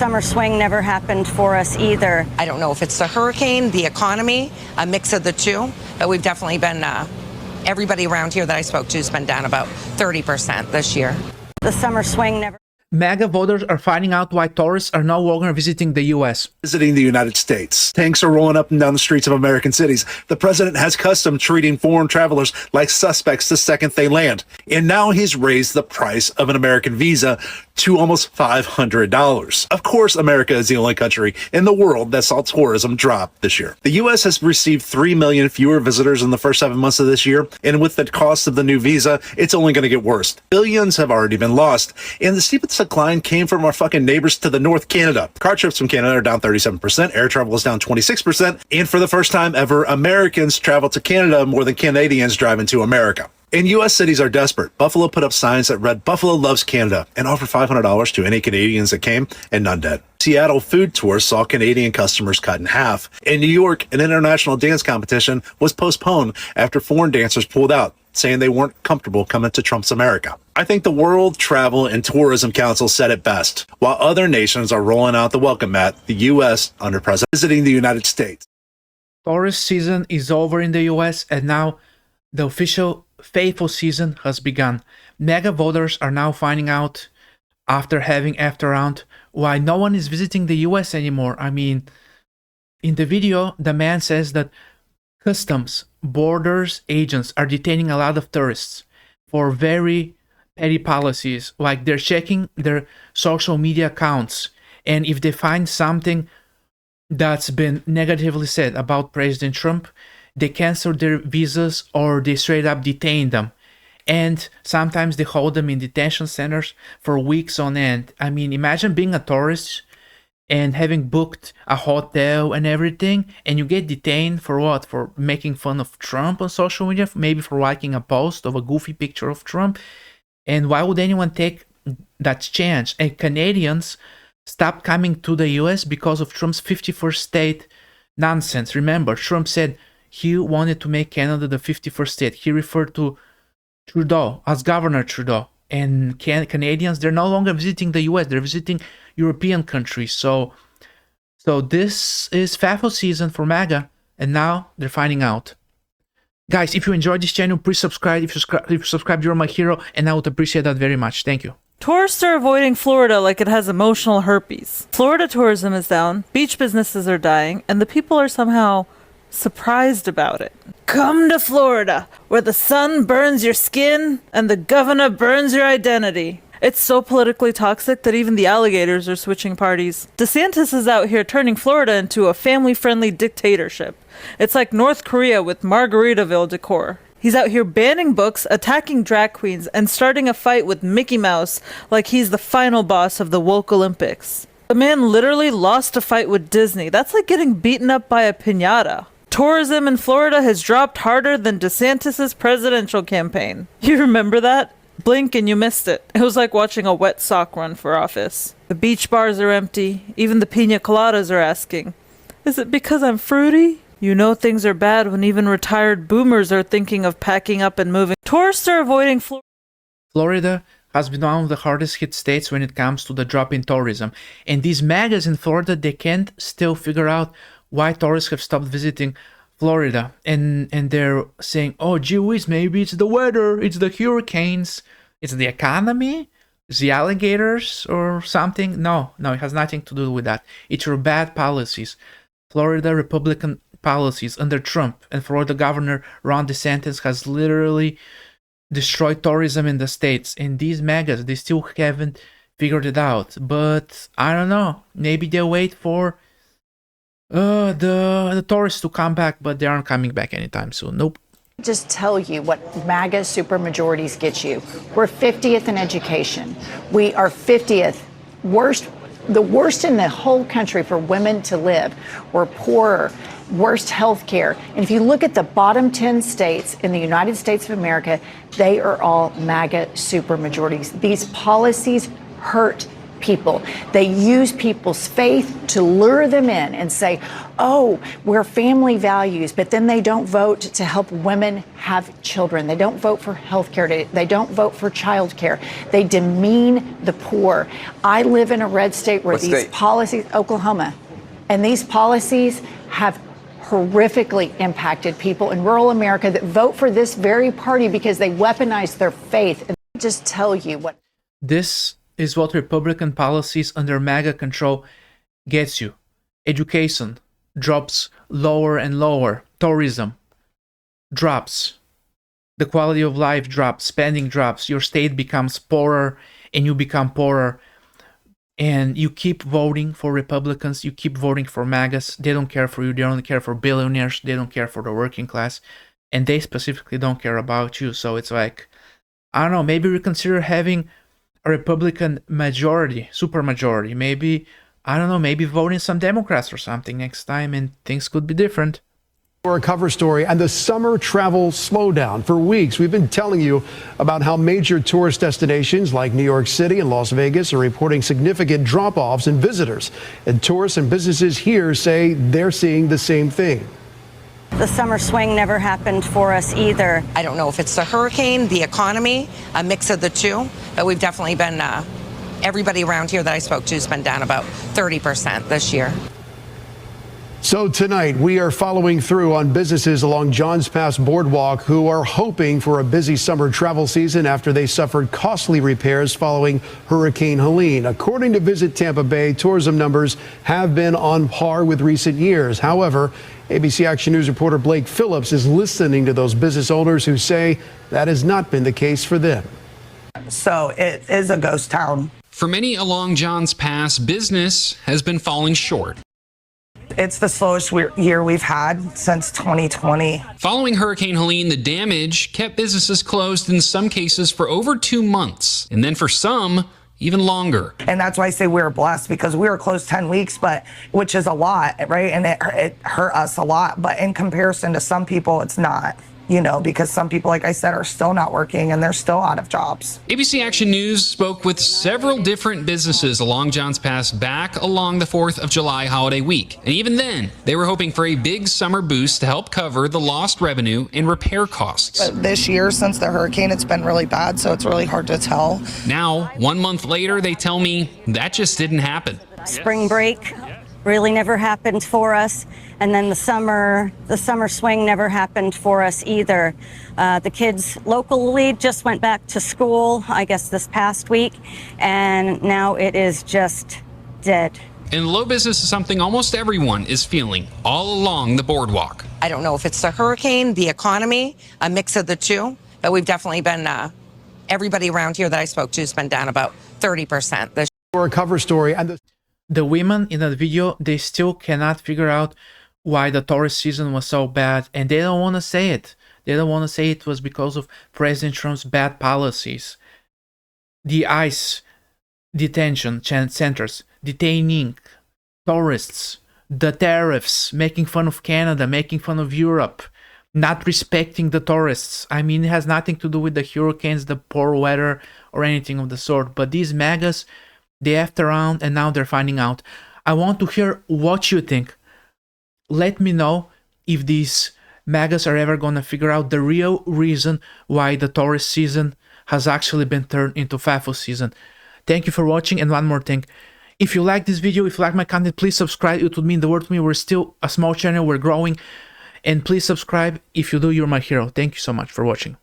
Summer swing never happened for us either. I don't know if it's the hurricane, the economy, a mix of the two, but we've definitely been, everybody around here that I spoke to has been down about 30% this year. The summer swing never... MAGA voters are finding out why tourists are no longer visiting the U.S. Visiting the United States. Tanks are rolling up and down the streets of American cities. The president has custom treating foreign travelers like suspects the second they land. And now he's raised the price of an American visa to almost $500. Of course, America is the only country in the world that saw tourism drop this year. The U.S. has received 3 million fewer visitors in the first 7 months of this year. And with the cost of the new visa, it's only going to get worse. Billions have already been lost. And the steepest decline came from our fucking neighbors to the North, Canada. Car trips from Canada are down 37%. Air travel is down 26%. And for the first time ever, Americans travel to Canada more than Canadians drive into America. And U.S. cities are desperate. Buffalo put up signs that read, "Buffalo loves Canada," and offered $500 to any Canadians that came, and none did. Seattle food tours saw Canadian customers cut in half. In New York, an international dance competition was postponed after foreign dancers pulled out, saying they weren't comfortable coming to Trump's America. I think the World Travel and Tourism Council said it best. While other nations are rolling out the welcome mat, the U.S., under President, visiting the United States. Tourist season is over in the U.S., and now the official faithful season has begun. MAGA voters are now finding out, after having effed around, why no one is visiting the US anymore. I mean, in the video, the man says that customs, borders agents are detaining a lot of tourists for very petty policies, like they're checking their social media accounts, and if they find something that's been negatively said about President Trump, they cancel their visas or they straight up detain them. And sometimes they hold them in detention centers for weeks on end. I mean, imagine being a tourist and having booked a hotel and everything, and you get detained for what? For making fun of Trump on social media? Maybe for liking a post of a goofy picture of Trump? And why would anyone take that chance? And Canadians stopped coming to the US because of Trump's 51st state nonsense. Remember, Trump said he wanted to make Canada the 51st state. He referred to Trudeau as Governor Trudeau. And Canadians, they're no longer visiting the US. They're visiting European countries. So this is FAFO season for MAGA. And now they're finding out. Guys, if you enjoyed this channel, please subscribe. If you subscribe, you're my hero. And I would appreciate that very much. Thank you. Tourists are avoiding Florida like it has emotional herpes. Florida tourism is down, beach businesses are dying, and the people are somehow surprised about it. Come to Florida, where the sun burns your skin and the governor burns your identity. It's so politically toxic that even the alligators are switching parties. DeSantis is out here turning Florida into a family-friendly dictatorship. It's like North Korea with Margaritaville decor. He's out here banning books, attacking drag queens, and starting a fight with Mickey Mouse like he's the final boss of the woke Olympics. The man literally lost a fight with Disney. That's like getting beaten up by a piñata. Tourism in Florida has dropped harder than DeSantis' presidential campaign. You remember that? Blink and you missed it. It was like watching a wet sock run for office. The beach bars are empty. Even the piña coladas are asking, "Is it because I'm fruity?" You know things are bad when even retired boomers are thinking of packing up and moving. Tourists are avoiding Florida. Florida has been one of the hardest hit states when it comes to the drop in tourism. And these MAGAs in Florida, they can't still figure out why tourists have stopped visiting Florida. And they're saying, oh, gee whiz, maybe it's the weather, it's the hurricanes, it's the economy, it's the alligators or something. No, it has nothing to do with that. It's your bad policies. Florida Republican policies under Trump and Florida Governor Ron DeSantis has literally destroyed tourism in the states. And these MAGAs, they still haven't figured it out. But I don't know. Maybe they'll wait for the tourists to come back, but they aren't coming back anytime soon. Nope. Just tell you what MAGA supermajorities get you. We're 50th in education. We are 50th the worst in the whole country for women to live. We're poorer, worst health care. And if you look at the bottom 10 states in the United States of America, they are all MAGA supermajorities. These policies hurt people. They use people's faith to lure them in and say, oh, we're family values, but then they don't vote to help women have children. They don't vote for health care. They don't vote for child care. They demean the poor. I live in a red state where these policies, Oklahoma, and these policies have horrifically impacted people in rural America that vote for this very party because they weaponize their faith. And just tell you what. This is what Republican policies under MAGA control gets you. Education drops lower and lower. Tourism drops. The quality of life drops. Spending drops. Your state becomes poorer and you become poorer. And you keep voting for Republicans. You keep voting for MAGAs. They don't care for you. They only care for billionaires. They don't care for the working class. And they specifically don't care about you. So it's like, I don't know, maybe reconsider having a Republican majority, supermajority. Maybe, I don't know, maybe voting some Democrats or something next time and things could be different. For a cover story and the summer travel slowdown. For weeks, we've been telling you about how major tourist destinations like New York City and Las Vegas are reporting significant drop-offs in visitors. And tourists and businesses here say they're seeing the same thing. The summer swing never happened for us either. I don't know if it's the hurricane, the economy, a mix of the two, but we've definitely been, everybody around here that I spoke to has been down about 30% this year. So tonight, we are following through on businesses along Johns Pass Boardwalk who are hoping for a busy summer travel season after they suffered costly repairs following Hurricane Helene. According to Visit Tampa Bay, tourism numbers have been on par with recent years. However, ABC Action News reporter Blake Phillips is listening to those business owners who say that has not been the case for them. So it is a ghost town. For many along Johns Pass, business has been falling short. It's the slowest year we've had since 2020. Following Hurricane Helene, the damage kept businesses closed in some cases for over 2 months, and then for some, even longer. And that's why I say we're blessed, because we were closed 10 weeks, but which is a lot, right? And it hurt us a lot. But in comparison to some people, it's not. You know, because some people, like I said, are still not working and they're still out of jobs. ABC Action News spoke with several different businesses along Johns Pass back along the 4th of July holiday week. And even then, they were hoping for a big summer boost to help cover the lost revenue and repair costs. But this year, since the hurricane, it's been really bad, so it's really hard to tell. Now, 1 month later, they tell me that just didn't happen. Spring break really never happened for us. And then the summer swing never happened for us either. The kids locally just went back to school, I guess, this past week, and now it is just dead. And low business is something almost everyone is feeling all along the boardwalk. I don't know if it's the hurricane, the economy, a mix of the two, but we've definitely been, everybody around here that I spoke to has been down about 30% this year. For a cover story and The women in that video, they still cannot figure out why the tourist season was so bad, and they don't want to say it. They don't want to say it was because of President Trump's bad policies. The ICE detention centers, detaining tourists, the tariffs, making fun of Canada, making fun of Europe, not respecting the tourists. I mean, it has nothing to do with the hurricanes, the poor weather, or anything of the sort. But these MAGAs, they effed around and now they're finding out. I want to hear what you think. Let me know if these MAGAs are ever going to figure out the real reason why the tourist season has actually been turned into FAFO season. Thank you for watching, and one more thing. If you like this video, if you like my content, please subscribe. It would mean the world to me. We're still a small channel. We're growing. And please subscribe. If you do, you're my hero. Thank you so much for watching.